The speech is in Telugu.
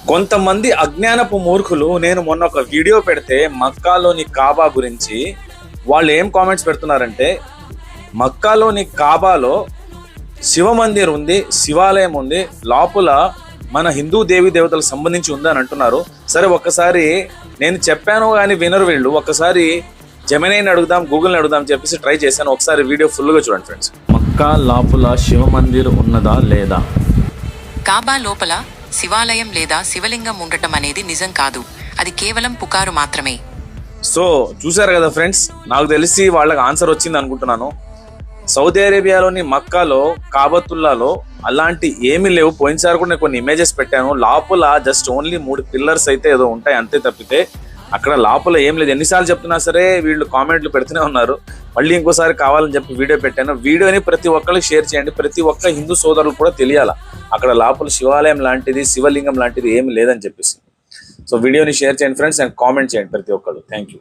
కొంతమంది అజ్ఞానపు మూర్ఖులు నేను మొన్న ఒక వీడియో పెడితే మక్కాలోని కాబా గురించి వాళ్ళు ఏం కామెంట్స్ పెడుతున్నారంటే మక్కాలోని కాబాలో శివ మందిర్ ఉంది, శివాలయం ఉంది, లోపల మన హిందూ దేవి దేవతలకు సంబంధించి ఉంది అని అంటున్నారు. సరే ఒక్కసారి నేను చెప్పాను కానీ వినరు వీళ్ళు. ఒక్కసారి జెమినైని అడుగుదాం, గూగుల్ని అడుగుదాం చెప్పేసి ట్రై చేశాను. ఒకసారి వీడియో ఫుల్గా చూడండి ఫ్రెండ్స్. మక్కా లోపల శివ మందిర్ ఉన్నదా లేదా? కాబా లోపల శివాలయం లేదా శివలింగం ఉండటం అనేది నిజం కాదు, అది కేవలం పుకారు మాత్రమే. సో చూసారు కదా ఫ్రెండ్స్, నాకు తెలిసి వాళ్ళకి ఆన్సర్ వచ్చింది అనుకుంటున్నాను. సౌదీ అరేబియాలోని మక్కాలో కాబతుల్లాలో అలాంటి ఏమీ లేవు. పోయినసారి కూడా నేను కొన్ని ఇమేజెస్ పెట్టాను. లోపల జస్ట్ ఓన్లీ 3 పిల్లర్స్ అయితే ఏదో ఉంటాయి అంతే తప్పితే అక్కడ లోపల ఏం లేదు. ఎన్నిసార్లు చెప్తున్నా సరే వీళ్ళు కామెంట్లు పెడుతూనే ఉన్నారు. మళ్ళీ ఇంకోసారి కావాలని చెప్పి వీడియో పెట్టాను. వీడియోని ప్రతి ఒక్కరికి షేర్ చేయండి. ప్రతి ఒక్క హిందూ సోదరులు కూడా తెలియాలా అక్కడ లోపల శివాలయం లాంటిది, శివలింగం లాంటిది ఏమి లేదని చెప్పేసి. సో వీడియోని షేర్ చేయండి ఫ్రెండ్స్ అండ్ కామెంట్ చేయండి ప్రతి ఒక్కరు. Thank you.